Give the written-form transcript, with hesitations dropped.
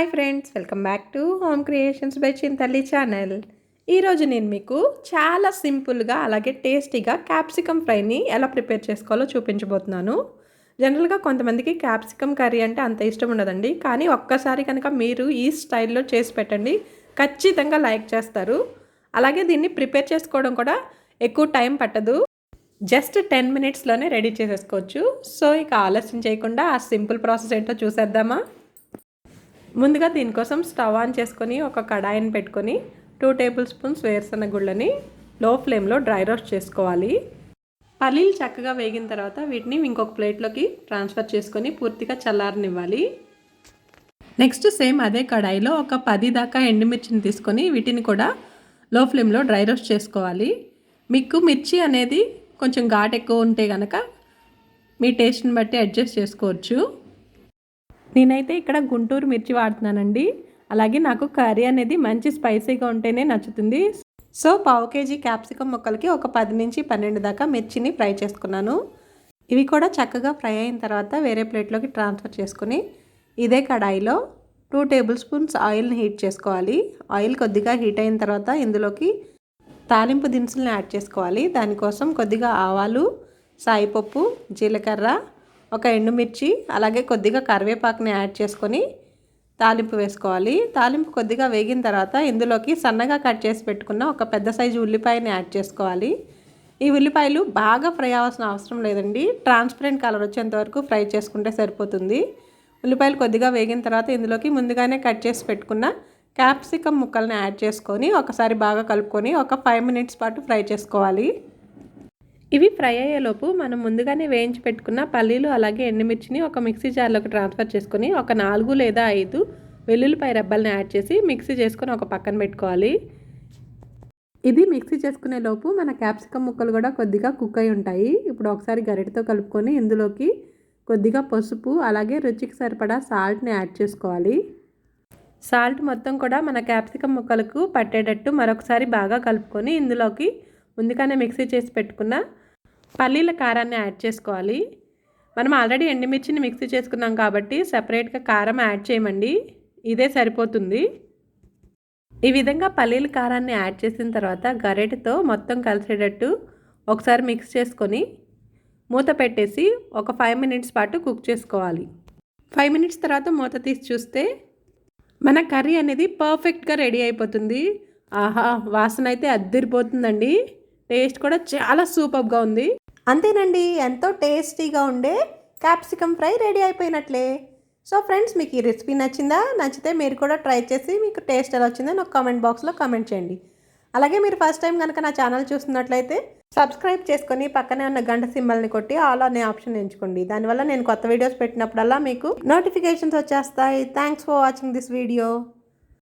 Hi friends, welcome back to home creations by Chintalli channel. ఈరోజు నేను మీకు చాలా సింపుల్గా అలాగే టేస్టీగా క్యాప్సికమ్ ఫ్రైని ఎలా ప్రిపేర్ చేసుకోవాలో చూపించబోతున్నాను. జనరల్గా కొంతమందికి క్యాప్సికమ్ కర్రీ అంటే అంత ఇష్టం ఉండదండి, కానీ ఒక్కసారి కనుక మీరు ఈ స్టైల్లో చేసి పెట్టండి, ఖచ్చితంగా లైక్ చేస్తారు. అలాగే దీన్ని ప్రిపేర్ చేసుకోవడం కూడా ఎక్కువ టైం పట్టదు, జస్ట్ 10 మినిట్స్లోనే రెడీ చేసేసుకోవచ్చు. సో ఇక ఆలస్యం చేయకుండా ఆ సింపుల్ ప్రాసెస్ ఏంటో చూసేద్దామా. ముందుగా దీనికోసం స్టవ్ ఆన్ చేసుకొని ఒక కడాయిని పెట్టుకొని 2 టేబుల్ స్పూన్స్ వేరుశనగ గుళ్ళని లో ఫ్లేమ్లో డ్రై రోస్ట్ చేసుకోవాలి. పల్లీలు చక్కగా వేగిన తర్వాత వీటిని ఇంకొక ప్లేట్లోకి ట్రాన్స్ఫర్ చేసుకొని పూర్తిగా చల్లారనివ్వాలి. నెక్స్ట్ సేమ్ అదే కడాయిలో ఒక 10 దాకా ఎండుమిర్చిని తీసుకొని వీటిని కూడా లో ఫ్లేమ్లో డ్రై రోస్ట్ చేసుకోవాలి. మీకు మిర్చి అనేది కొంచెం ఘాటు ఎక్కువ ఉంటే కనుక మీ టేస్ట్ని బట్టి అడ్జస్ట్ చేసుకోవచ్చు. నేనైతే ఇక్కడ గుంటూరు మిర్చి వాడుతున్నానండి. అలాగే నాకు కర్రీ అనేది మంచి స్పైసీగా ఉంటేనే నచ్చుతుంది. సో 1/2 కేజీ క్యాప్సికమ్ ముక్కలకి ఒక 10 నుంచి 12 దాకా మిర్చిని ఫ్రై చేసుకున్నాను. ఇవి కూడా చక్కగా ఫ్రై అయిన తర్వాత వేరే ప్లేట్లోకి ట్రాన్స్ఫర్ చేసుకుని ఇదే కడాయిలో 2 టేబుల్ స్పూన్స్ ఆయిల్ని హీట్ చేసుకోవాలి. ఆయిల్ కొద్దిగా హీట్ అయిన తర్వాత ఇందులోకి తాలింపు దినుసులను యాడ్ చేసుకోవాలి. దానికోసం కొద్దిగా ఆవాలు, సాయిపప్పు, జీలకర్ర, ఒక ఎండుమిర్చి, అలాగే కొద్దిగా కరివేపాకుని యాడ్ చేసుకొని తాలింపు వేసుకోవాలి. తాలింపు కొద్దిగా వేగిన తర్వాత ఇందులోకి సన్నగా కట్ చేసి పెట్టుకున్న ఒక పెద్ద సైజు ఉల్లిపాయని యాడ్ చేసుకోవాలి. ఈ ఉల్లిపాయలు బాగా ఫ్రై అవ్వాల్సిన అవసరం లేదండి, ట్రాన్స్పరెంట్ కలర్ వచ్చేంత వరకు ఫ్రై చేసుకుంటే సరిపోతుంది. ఉల్లిపాయలు కొద్దిగా వేగిన తర్వాత ఇందులోకి ముందుగానే కట్ చేసి పెట్టుకున్న క్యాప్సికమ్ ముక్కల్ని యాడ్ చేసుకొని ఒకసారి బాగా కలుపుకొని ఒక 5 మినిట్స్ పాటు ఫ్రై చేసుకోవాలి. ఇవి ఫ్రై అయ్యేలోపు మనం ముందుగానే వేయించి పెట్టుకున్న పల్లీలు అలాగే ఎండుమిర్చిని ఒక మిక్సీ జార్లోకి ట్రాన్స్ఫర్ చేసుకొని ఒక 4 లేదా 5 వెల్లుల్లిపాయ రెబ్బల్ని యాడ్ చేసి మిక్సీ చేసుకొని ఒక పక్కన పెట్టుకోవాలి. ఇది మిక్సీ చేసుకునే లోపు మన క్యాప్సికమ్ ముక్కలు కూడా కొద్దిగా కుక్ అయి ఉంటాయి. ఇప్పుడు ఒకసారి గరిటెతో కలుపుకొని ఇందులోకి కొద్దిగా పసుపు అలాగే రుచికి సరిపడా సాల్ట్ని యాడ్ చేసుకోవాలి. సాల్ట్ మొత్తం కూడా మన క్యాప్సికమ్ ముక్కలకు పట్టేటట్టు మరొకసారి బాగా కలుపుకొని ఇందులోకి ముందుగానే మిక్సీ చేసి పెట్టుకున్న పల్లీల కారాన్ని యాడ్ చేసుకోవాలి. మనం ఆల్రెడీ ఎండుమిర్చిని మిక్సీ చేసుకున్నాం కాబట్టి సెపరేట్గా కారం యాడ్ చేయమండి, ఇదే సరిపోతుంది. ఈ విధంగా పల్లీల కారాన్ని యాడ్ చేసిన తర్వాత గరిటెతో మొత్తం కలిసేటట్టు ఒకసారి మిక్స్ చేసుకొని మూత పెట్టేసి ఒక 5 మినిట్స్ పాటు కుక్ చేసుకోవాలి. 5 మినిట్స్ తర్వాత మూత తీసి చూస్తే మన కర్రీ అనేది పర్ఫెక్ట్గా రెడీ అయిపోతుంది. ఆహా, వాసన అయితే అద్దిరిపోతుందండి. టేస్ట్ కూడా చాలా సూపర్గా ఉంది. అంతేనండి, ఎంతో టేస్టీగా ఉండే క్యాప్సికమ్ ఫ్రై రెడీ అయిపోయినట్లే. సో ఫ్రెండ్స్, మీకు ఈ రెసిపీ నచ్చిందా? నచ్చితే మీరు కూడా ట్రై చేసి మీకు టేస్ట్ ఎలా వచ్చిందో నాకు కామెంట్ బాక్స్లో కామెంట్ చేయండి. అలాగే మీరు ఫస్ట్ టైం కనుక నా ఛానల్ చూస్తున్నట్లయితే సబ్స్క్రైబ్ చేసుకొని పక్కనే ఉన్న గంట సింబల్ని కొట్టి ఆల్ అనే ఆప్షన్ ఎంచుకోండి. దానివల్ల నేను కొత్త వీడియోస్ పెట్టినప్పుడల్లా మీకు నోటిఫికేషన్స్ వచ్చేస్తాయి. Thanks for watching this video.